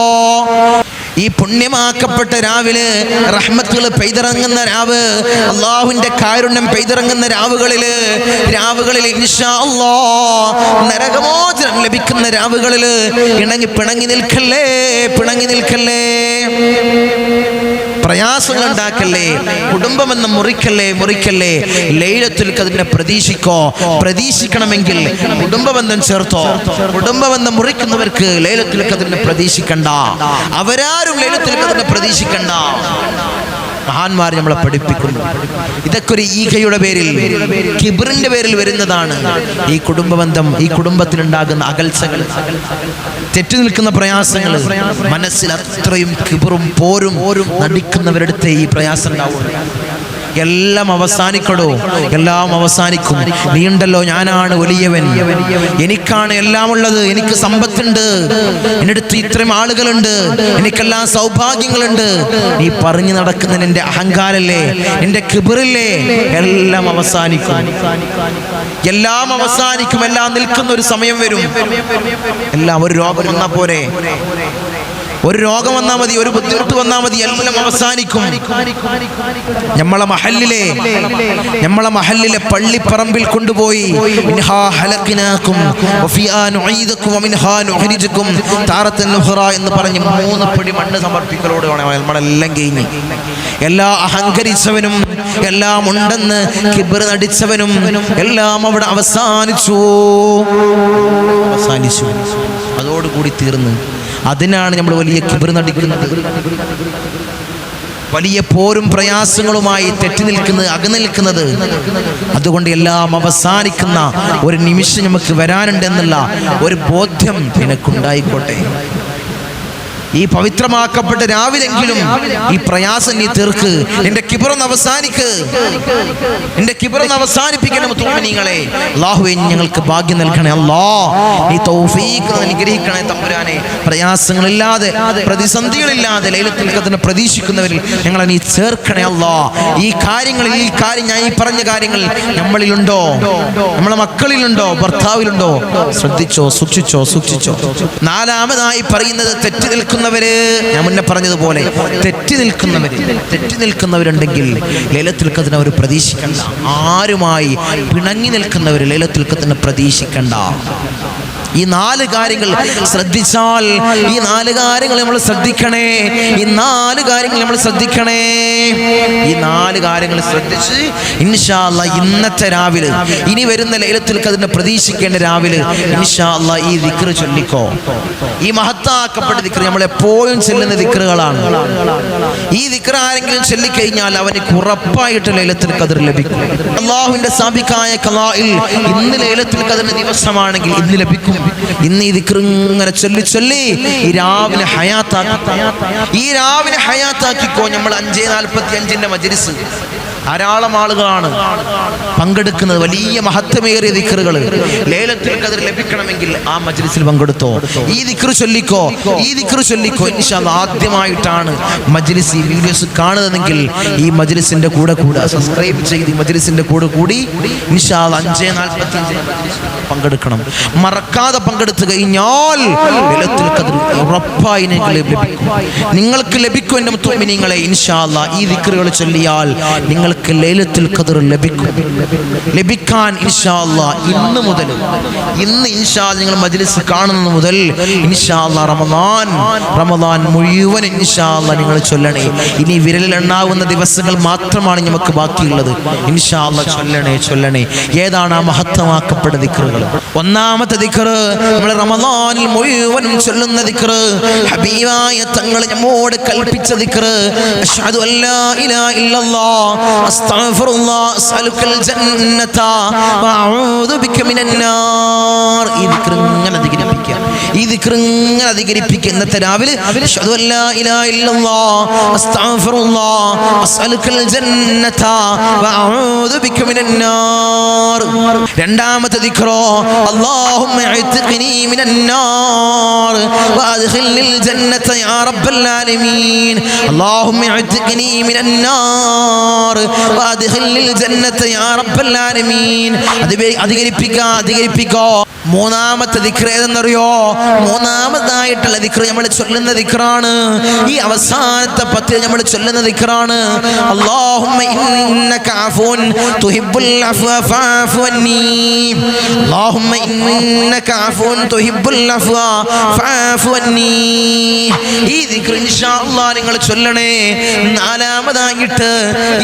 ഈ പുണ്യമാക്കപ്പെട്ട രാവിലെ റഹ്മത്തുകൾ പെയ്തിറങ്ങുന്ന രാവ്, അള്ളാഹുവിന്റെ കാരുണ്യം പെയ്തിറങ്ങുന്ന രാവുകളിൽ ഇൻഷാ അല്ലാഹ് നരകമോചനം ലഭിക്കുന്ന രാവുകളിൽ പിണങ്ങി നിൽക്കല്ലേ, പ്രയാസങ്ങൾ ഉണ്ടാക്കല്ലേ, കുടുംബമെന്ന് മുറിക്കല്ലേ. ലൈലത്തുൽ ഖദറിനെ പ്രതീക്ഷിക്കണമെങ്കിൽ കുടുംബബന്ധം ചേർത്തോ. കുടുംബബന്ധം മുറിക്കുന്നവർക്ക് ലൈലത്തുൽ ഖദറിനെ പ്രതീക്ഷിക്കണ്ട. അവരാരും ലൈലത്തുൽ ഖദറിനെ പ്രതീക്ഷിക്കണ്ട. മഹാന്മാർ നമ്മളെ പഠിപ്പിക്കുന്നു. ഇതൊക്കെ ഒരു ഈഗയുടെ പേരിൽ, കിബ്റിന്റെ പേരിൽ വരുന്നതാണ്. ഈ കുടുംബബന്ധം, ഈ കുടുംബത്തിലുണ്ടാകുന്ന അകൽച്ചകൾ, തെറ്റു നിൽക്കുന്ന പ്രയാസങ്ങൾ, മനസ്സിൽ അത്രയും കിബ്റും പോരും നടിക്കുന്നവരടുത്ത് ഈ പ്രയാസം ഉണ്ടാവും. എല്ലാം അവസാനിക്കും. നീണ്ടല്ലോ, ഞാനാണ് വലിയവൻ, എനിക്കാണ് എല്ലാം ഉള്ളത്, എനിക്ക് സമ്പത്തുണ്ട്, എൻ്റെ അടുത്ത് ഇത്രയും ആളുകളുണ്ട്, എനിക്കെല്ലാം സൗഭാഗ്യങ്ങളുണ്ട്. നീ പറഞ്ഞു നടക്കുന്ന നിന്റെ അഹങ്കാരല്ലേ, നിന്റെ കിബിറില്ലേ, എല്ലാം അവസാനിക്കും. എല്ലാം നിൽക്കുന്ന ഒരു സമയം വരും. ഒരു രോഗം വന്നാൽ പോരെ, ഒരു രോഗം വന്നാൽ മതി, ഒരു ബുദ്ധിമുട്ട് വന്നാൽ മതി, എല്ലാം അവസാനിക്കും. നമ്മളെ മഹല്ലിലെ പള്ളിപ്പറമ്പിൽ കൊണ്ടുപോയി എന്ന് പറഞ്ഞ് 3 പിടി മണ്ണ് സമർപ്പിക്കലോട് നമ്മളെല്ലാം കഴിഞ്ഞ്. എല്ലാ അഹങ്കരിച്ചവനും, എല്ലാം ഉണ്ടെന്ന് കിബ്ർ നടിച്ചവനും എല്ലാം അവിടെ അവസാനിച്ചു. അതോടുകൂടി തീർന്നു. അതിനാണ് നമ്മൾ വലിയ കിബ്ർ നടിക്കുന്നത്. വലിയ പോരും പ്രയാസങ്ങളുമായി അകന്നിൽക്കുന്നത്. അതുകൊണ്ട് എല്ലാം അവസാനിക്കുന്ന ഒരു നിമിഷം നമുക്ക് വരാനുണ്ടെന്നുള്ള ഒരു ബോധ്യം നിനക്കുണ്ടായിക്കോട്ടെ. ഈ പവിത്രമാക്കപ്പെട്ട രാവിലെങ്കിലും ഈ പ്രയാസം നീ തീർക്ക്. നിന്റെ കിബ്റൊന്ന് അവസാനിപ്പിക്കണം. മുഅ്മിനീങ്ങളെ, അല്ലാഹുവേ ഞങ്ങൾക്ക് ഭാഗ്യം നൽകണേ. അല്ലാഹ് നീ തൗഫീഖ് അനുഗ്രഹിക്കണേ തമ്പുരാനെ. പ്രയാസങ്ങളില്ലാതെ, പ്രതിസന്ധികളില്ലാതെ ലൈലത്തുൽ ഖദറിനെ പ്രതീക്ഷിക്കുന്നവരിൽ ഞങ്ങളെ നീ ചേർക്കണേ അല്ലാഹ്. ഈ കാര്യം ഞാൻ ഈ പറഞ്ഞ കാര്യങ്ങൾ നമ്മളിലുണ്ടോ, നമ്മളെ മക്കളിലുണ്ടോ, ഭർത്താവിലുണ്ടോ? ശ്രദ്ധിച്ചോ, സൂക്ഷിച്ചോ. നാലാമതായി പറയുന്നത് തെറ്റ് നിൽക്കുന്നവര്. ഞാൻ മുന്നേ പറഞ്ഞതുപോലെ തെറ്റി നിൽക്കുന്നവരുണ്ടെങ്കിൽ ലൈലത്തുൽ ഖദറിനെ അവർ പ്രതീക്ഷിക്കണ്ട. ആരുമായി പിണങ്ങി നിൽക്കുന്നവർ ലൈലത്തുൽ ഖദറിനെ പ്രതീക്ഷിക്കണ്ട. ഈ 4 കാര്യങ്ങൾ ശ്രദ്ധിച്ചാൽ, ഈ 4 കാര്യങ്ങൾ നമ്മൾ ശ്രദ്ധിക്കണേ. ഈ 4 കാര്യങ്ങൾ ശ്രദ്ധിച്ച് ഇൻഷാ അല്ലാഹ് ഇന്നത്തെ രാവിലെ, ഇനി വരുന്ന ലൈലത്തുൽ ഖദറിനെ പ്രതീക്ഷിക്കേണ്ട രാവിലെ ഇൻഷാ അല്ലാഹ് ഈ ദിക്ർ ചൊല്ലിക്കോ. ഈ മഹത്താക്കപ്പെട്ട ദിക്ർ നമ്മൾ എപ്പോഴും ചെല്ലുന്ന ദിക്റുകളാണ്. ഈ ദിക്ർ ആരെങ്കിലും ചൊല്ലിക്കഴിഞ്ഞാൽ അവന് ഉറപ്പായിട്ട് ലൈലത്തുൽ ഖദർ ലഭിക്കും. അല്ലാഹുവിന്റെ സാബിഖായ ഖലാഇൽ ഇന്ന് ലൈലത്തുൽ ഖദറിന്റെ ദിവസമാണെങ്കിൽ ഇന്ന് ലഭിക്കും. ഇന്ന് ഈ ദിക്ർ ഇങ്ങനെ ചൊല്ലി ഈ രാവിലെ ഹയാത്താക്കിക്കോ. നമ്മൾ 5:45 മജ്‌ലിസ് ധാരാളം ആളുകളാണ് പങ്കെടുക്കുന്നത്. വലിയ മഹത്വമേറിയ ദിക്റുകൾ. ലൈലത്തുൽ ഖദ്ർ ലഭിക്കണമെങ്കിൽ ആ മജ്ലിസിൽ പങ്കെടുത്തോ, ഈ ദിക്ർ ചൊല്ലിക്കോ, ഈ ദിക്ർ ചൊല്ലിക്കോ. ഇൻഷാ അല്ലാഹ് ആദ്യമായിട്ടാണ് മജ്ലിസ് ഈ വീഡിയോസ് കാണുന്നതെങ്കിൽ ഈ മജ്ലിസിന്റെ കൂടെ സബ്സ്ക്രൈബ് ചെയ്ത് ഈ മജ്ലിസിന്റെ കൂടി ഇൻഷാ അല്ലാഹ് 5:45 പങ്കെടുക്കണം. മറക്കാതെ പങ്കെടുത്തു കഴിഞ്ഞാൽ ലൈലത്തുൽ ഖദ്ർ ഉറപ്പായി നിങ്ങൾക്ക് ലഭിക്കും. എൻ്റെ മുഅ്മിനീങ്ങളെ, ഇൻഷാ അല്ലാഹ് ഈ ദിക്റുകൾ ചൊല്ലിയാൽ നിങ്ങൾക്ക് ലൈലത്തുൽ ഖദ്ർ ലഭിക്കാൻ ഇൻഷാ അല്ലാഹ് ഇന്ന് ഇൻഷാ അല്ലാഹ് നിങ്ങൾ മജ്ലിസ് കാണുന്നത് മുതൽ ഇൻഷാ അല്ലാഹ് റമദാൻ മുഴുവൻ ഇൻഷാ അല്ലാഹ് നിങ്ങൾ ചൊല്ലണേ. ഇനി വിരലിൽ എണ്ണാവുന്ന ദിവസങ്ങൾ മാത്രമാണ് നമുക്ക് ബാക്കിയുള്ളത്. ഇൻഷാ അല്ലാഹ് ചൊല്ലണേ. ഏതാണ് ആ മഹത്വമാക്കപ്പെട്ട ദിക്റുകൾ? ഒന്നാമത്തെ ദിക്ർ നമ്മൾ റമദാനിൽ മുഴുവനും ചൊല്ലുന്ന ദിക്ർ, ഹബീബായ തങ്ങൾ നമ്മോട് കൽപ്പിച്ച ദിക്ർ, അശ്ഹദു അല്ലാ ഇലാഹ ഇല്ലല്ലാഹ് അസ്തഗ്ഫിറുല്ലാഹ് അസ്അലുക്കൽ ജന്നത വഅഊദു ബിക മിനന്നാർ. ഈ ദിക്ർ ഇങ്ങനെ അധികരിപ്പിക്കുക. ഇന്നത്തെ രാവിലെ അശ്ഹദു അല്ലാ ഇലാഹ ഇല്ലല്ലാഹ് അസ്തഗ്ഫിറുല്ലാഹ് അസ്അലുക്കൽ ജന്നത വഅഊദു ബിക മിനന്നാർ. രണ്ടാമത്തെ ദിക്റോ അല്ലാഹുമ്മ ഇഅ്തിഖ്നി മിനന്നാർ വഅദ്ഖിൽനിൽ ജന്നത യാ റബ്ബൽ ആലമീൻ. അല്ലാഹുമ്മ ഇഅ്തിഖ്നി മിനന്നാർ വഅദ്ഖിൽനിൽ ജന്നത യാ റബ്ബൽ ആലമീൻ. അധികരിപ്പിക്കുക. മൂന്നാമത്തെ ദിക്ർ ഏതെന്നറിയോ? മൂന്നാമതായിട്ടുള്ള ദിക്ർ നമ്മൾ ചൊല്ലുന്ന ദിക്റാണ്. ഈ അവസാനത്തെ 10 നമ്മൾ ചൊല്ലുന്ന ദിക്റാണ്. അല്ലാഹുമ്മ ഇന്നക അഫൂൻ തുഹിബ്ബുൽ അഫ്വ ഫഅഫു അന്നി. അല്ലാഹുമ്മ ഇന്നക അഫൂൻ തുഹിബ്ബുൽ അഫ്വ ഫഅഫു അന്നി. ഈ ദിക്ർ ഇൻഷാ അല്ലാഹ് നിങ്ങൾ ചൊല്ലണേ. നാലാമതായിട്ട്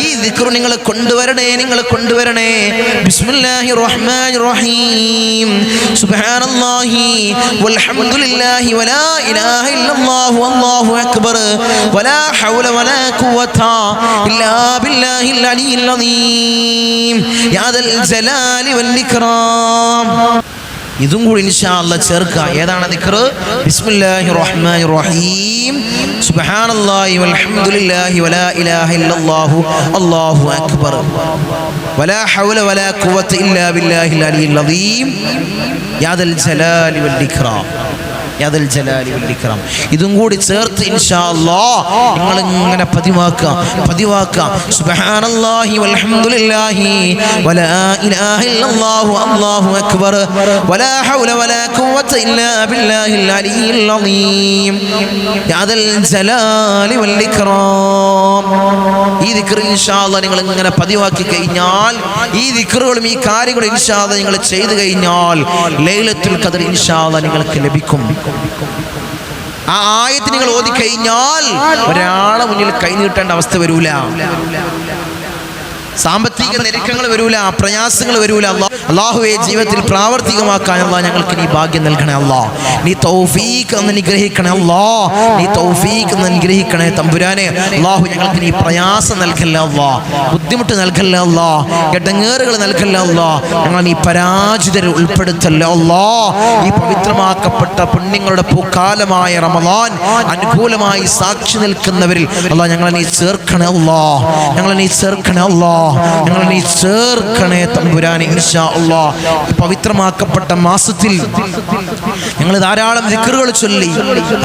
ഈ ദിക്ർ നിങ്ങൾ കൊണ്ടുവരണേ. ബിസ്മില്ലാഹിർ റഹ്മാനിർ റഹീം. സുബ്ഹാനല്ലാഹി വൽഹംദുലില്ലാഹി വലാ ഇലാഹ ഇല്ലല്ലാഹു വല്ലാഹു അക്ബർ വലാ ഹൗല വലാ ഖുവത ഇല്ലാ ബില്ലാഹിൽ അലിയിൽ അദീം യാ ദൽ ജലാലി വൽ ഇക്റാം. ഇതും കൂടി ഇൻഷാ അല്ലാഹ് ചേർക്കുക. ഏതാണ് ദിക്ർ? ബിസ്മില്ലാഹിർ റഹ്മാനിർ റഹീം. സുബ്ഹാനല്ലാഹി വൽഹംദുലില്ലാഹി വലാ ഇലാഹ ഇല്ലല്ലാഹു അല്ലാഹു അക്ബർ വലാ ഹൗല വലാ ഖുവത ഇല്ലാ ബില്ലാഹിൽ അലിയിൽ അദീം യാ ദൽ ജലാലി വൽ ഇക്റാം. ഇതും കൂടി ചേർത്ത് ഇൻഷാ അല്ലാഹ് നിങ്ങൾ ഇങ്ങനെ പതിവാക്കുക. സുബ്ഹാനല്ലാഹി വൽഹംദുലില്ലാഹി വലാ ഇലാഹ ഇല്ലല്ലാഹു അല്ലാഹു അക്ബർ വലാ ഹൗല വലാ ഖുവത ഇല്ലാ ബില്ലാഹിൽ അലിയിൽ അദീം യാ ദൽ ജലാലി വൽ ഇക്റാം. ഈ ദിക്ർ ഇൻഷാ അല്ലാഹ് നിങ്ങൾ ഇങ്ങനെ പതിവാക്കി കഴിഞ്ഞാൽ, ഈ ദിക്റുകളും ഈ കാര്യങ്ങളും ഇൻഷാ അല്ലാഹ് നിങ്ങൾ ചെയ്തു കഴിഞ്ഞാൽ ലൈലത്തുൽ ഖദ്ർ ഇൻഷാ അല്ലാഹ് നിങ്ങൾക്ക് ലഭിക്കും. ആ ആയത്ത് നിങ്ങൾ ഓതി കഴിഞ്ഞാൽ ഒരാളെ മുന്നിൽ കൈ നീട്ടേണ്ട അവസ്ഥ വരൂല, സാമ്പത്തിക ഞെരുക്കങ്ങൾ വരൂല, പ്രയാസങ്ങൾ വരൂല. അല്ലാഹുവേ, ജീവിതത്തിൽ പ്രാവർത്തികമാക്കാൻ അല്ലാഹ് ഞങ്ങൾക്ക് നീ ഭാഗ്യം നൽകണേ. അല്ലാഹ് നീ തൗഫീഖ് അനുഗ്രഹിക്കണേ. അല്ലാഹ് നീ തൗഫീഖ് അനുഗ്രഹിക്കണേ തമ്പുരാനെ. അല്ലാഹു ഞങ്ങൾക്ക് നീ പ്രയാസം നൽകല്ല അല്ലാഹ്, ബുദ്ധിമുട്ട് നൽകല്ല അല്ലാഹ്, ഇടങ്ങേറുകൾ നൽകല്ല അല്ലാഹ്. ഞങ്ങൾ നീ പരാജിതരെ ഉൾപ്പെടുത്തല്ല അല്ലാഹ്. ഈ പവിത്രമാക്കപ്പെട്ട പുണ്യങ്ങളുടെ പൂക്കാലമായ റമളാൻ അനുകൂലമായി സാക്ഷി നിൽക്കുന്നവരിൽ അല്ലാഹ് ഞങ്ങളെ നീ ചേർക്കണേ അല്ലാഹ്, ഞങ്ങളെ നീ ചേർക്കണേ അല്ലാഹ്, ഞങ്ങളെ നീ ചേർക്കണേ തമ്പുരാനെ. ഇൻഷാ അല്ലാഹ് പവിത്രമാക്കപ്പെട്ട മാസത്തിൽ ഞങ്ങൾ ധാരാളം ദിക്റുകൾ ചൊല്ലി,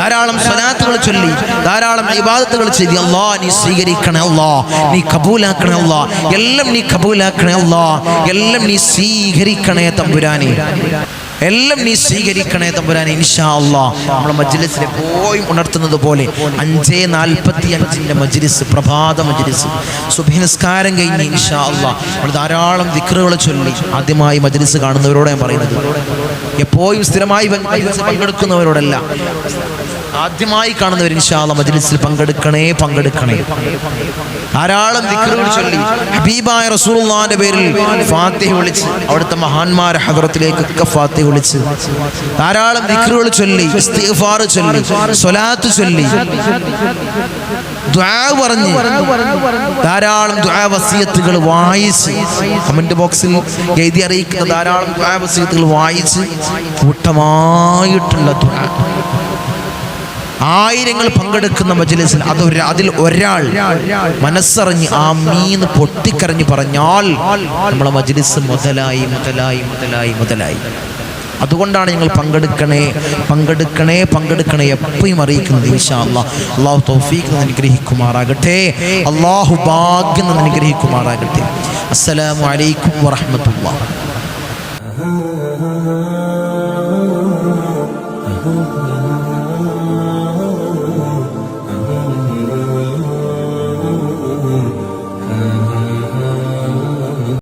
ധാരാളം സ്വലാത്തുകൾ ചൊല്ലി, ധാരാളം ഇബാദത്തുകൾ ചെയ്തു. അല്ലാഹ് നീ സ്വീകരിക്കണേ അല്ലാഹ്, നീ കബൂലാക്കണേ അല്ലാഹ്, എല്ലാം നീ കബൂലാക്കണേ അല്ലാഹ്, എല്ലാം നീ സ്വീകരിക്കണേ തമ്പുരാനെ, എല്ലാം നീ സ്വീകരിക്കണേ തമ്പുരാനെ. ഇൻഷാ അല്ലാഹ് നമ്മുടെ മജ്ലിസിൽ എപ്പോഴും ഉണർത്തുന്നത് പോലെ 5:45 മജ്ലിസ്, പ്രഭാത മജ്ലിസ്, സുബ്ഹി നിസ്കാരം കഴിഞ്ഞ് ഇൻഷാ അല്ലാഹ് നമ്മൾ ധാരാളം ദിക്റുകൾ ചൊല്ലി. ആദ്യമായി മജ്ലിസ് കാണുന്നവരോട് ഞാൻ പറയുന്നത്, എപ്പോഴും സ്ഥിരമായി പങ്കെടുക്കുന്നവരോടല്ല, ആദ്യമായി കാണുന്നവർ ഇൻഷാ അല്ലാഹ് മജ്ലിസിൽ പങ്കെടുക്കണേ. ധാരാളം ദിക്റുകൾ ചൊല്ലി ഹബീബായ റസൂലുള്ളാഹിന്റെ പേരിൽ ഫാത്തിഹ വിളിച്ച്, അവിടുത്തെ മഹാന്മാരെ ഹദ്റത്തിലേക്കൊക്കെ ഫാത്തിഹ വിളിച്ച്, ധാരാളം ദിക്റുകൾ ചൊല്ലി, ഇസ്തിഗ്ഫാർ ചൊല്ലി, സ്വലാത്ത് ചൊല്ലി, ദുആ പറഞ്ഞ്, ധാരാളം ദുആ വസിയത്തുകൾ വായിച്ച്, കമന്റ് ബോക്സിൽ എഴുതി അറിയിക്കുന്ന ധാരാളം ദുആ വസിയത്തുകൾ വായിച്ച് കൂട്ടമായിട്ടുള്ള ദുആ ആയിരങ്ങൾ പങ്കെടുക്കുന്ന മജ്‌ലിസിൽ അതിൽ ഒരാൾ മനസ്സറിഞ്ഞ് ആമീൻ പൊട്ടിക്കരഞ്ഞ് പറഞ്ഞാൽ നമ്മളെ മജ്‌ലിസ് മുതലായി. അതുകൊണ്ടാണ് നിങ്ങൾ പങ്കെടുക്കണേ എപ്പോഴും അറിയിക്കുന്നത്. ഇൻഷാ അല്ലാഹ് അല്ലാഹു തൗഫീഖ് അനുഗ്രഹിക്കുമാറാകട്ടെ. അല്ലാഹു ഭാഗ്യം അനുഗ്രഹിക്കുമാറാകട്ടെ. അസ്സലാമു അലൈക്കും വറഹ്മത്തുള്ളാഹി.